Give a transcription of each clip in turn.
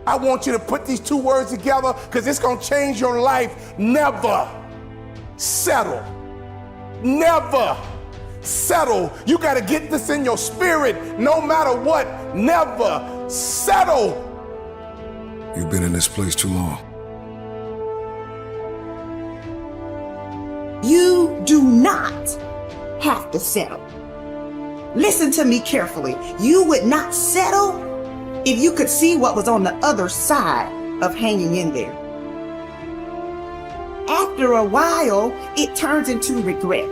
I want you to put these two words together because it's going to change your life. Never settle. Never settle. You got to get this in your spirit no matter what. Never settle. You've been in this place too long. You do not have to settle. Listen to me carefully. You would not settle if you could see what was on the other side of hanging in there. After a while, it turns into regret.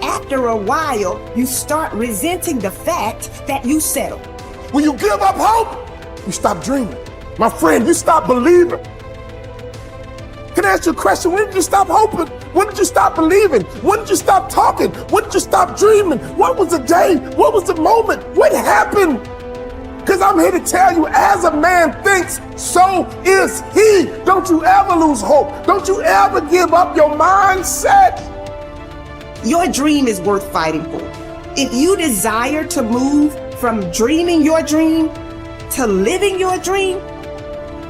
After a while, you start resenting the fact that you settled. When you give up hope, you stop dreaming. My friend, you stop believing. Can I ask you a question? When did you stop hoping? When did you stop believing? When did you stop talking? When did you stop dreaming? What was the day? What was the moment? What happened? Because I'm here to tell you, as a man thinks, so is he. Don't you ever lose hope. Don't you ever give up your mindset. Your dream is worth fighting for. If you desire to move from dreaming your dream to living your dream,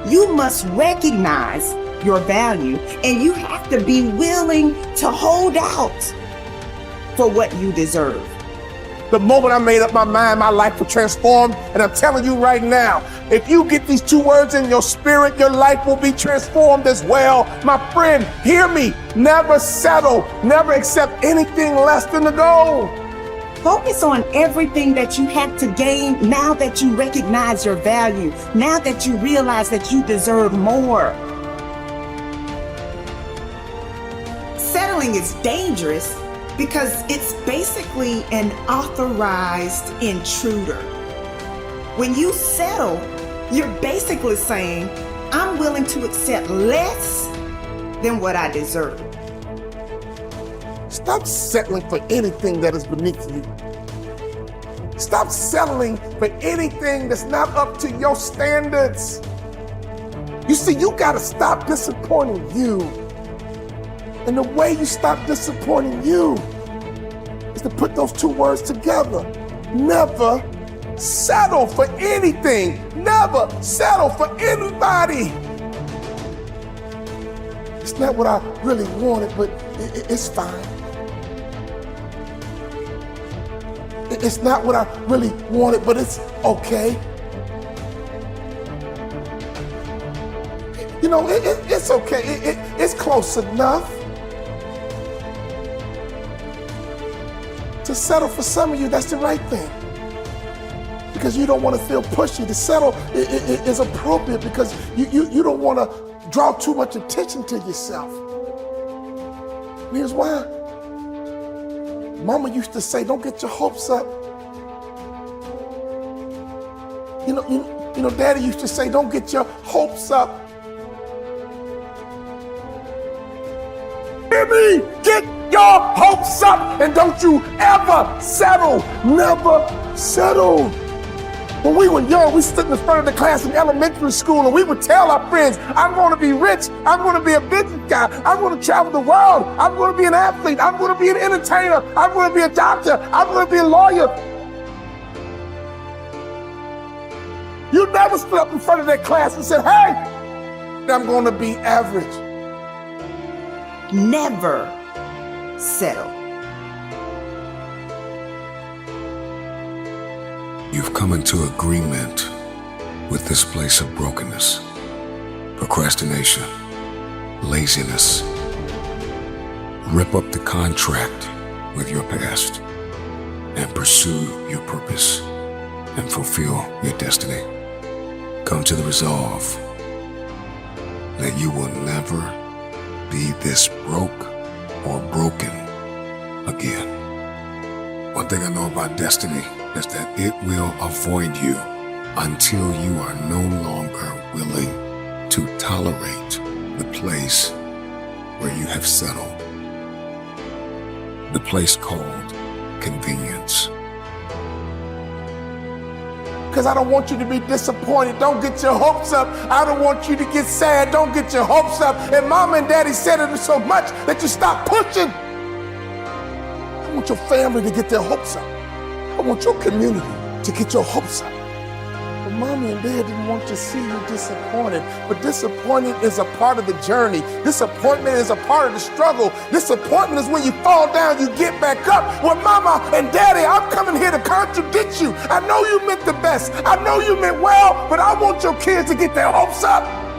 you must recognize your value, and you have to be willing to hold out for what you deserve. The moment I made up my mind, my life will transform. And I'm telling you right now, if you get these two words in your spirit, your life will be transformed as well. My friend, hear me. Never settle. Never accept anything less than the goal. Focus on everything that you have to gain now that you recognize your value, now that you realize that you deserve more. Settling is dangerous because it's basically an authorized intruder. When you settle, you're basically saying, I'm willing to accept less than what I deserve. Stop settling for anything that is beneath you. Stop settling for anything that's not up to your standards. You see, you gotta stop disappointing you. And the way you stop disappointing you is to put those two words together. Never settle for anything. Never settle for anybody. It's not what I really wanted, but it's fine. It's not what I really wanted, but it's okay. You know, it's okay. It's close enough. To settle for some of you, that's the right thing. Because you don't want to feel pushy. To settle is appropriate because you don't want to draw too much attention to yourself. And here's why. Mama used to say, don't get your hopes up. You know, Daddy used to say, don't get your hopes up. Hear me? Get your hopes up and don't you ever settle. Never settle. When we were young, we stood in the front of the class in elementary school and we would tell our friends, I'm going to be rich. I'm going to be a business guy. I'm going to travel the world. I'm going to be an athlete. I'm going to be an entertainer. I'm going to be a doctor. I'm going to be a lawyer. You never stood up in front of that class and said, hey, I'm going to be average. Never settle. You've come into agreement with this place of brokenness, procrastination, laziness. Rip up the contract with your past and pursue your purpose and fulfill your destiny. Come to the resolve that you will never be this broke or broken again. One thing I know about destiny is that it will avoid you until you are no longer willing to tolerate the place where you have settled, the place called convenience. Because I don't want you to be disappointed. Don't get your hopes up. I don't want you to get sad. Don't get your hopes up. And Mama and Daddy said it so much that you stop pushing. I want your family to get their hopes up. I want your community to get your hopes up. But mommy and dad didn't want to see you disappointed. But disappointment is a part of the journey. Disappointment is a part of the struggle. Disappointment is when you fall down, you get back up. Well, mama and daddy, I'm coming here to contradict you. I know you meant the best. I know you meant well, but I want your kids to get their hopes up.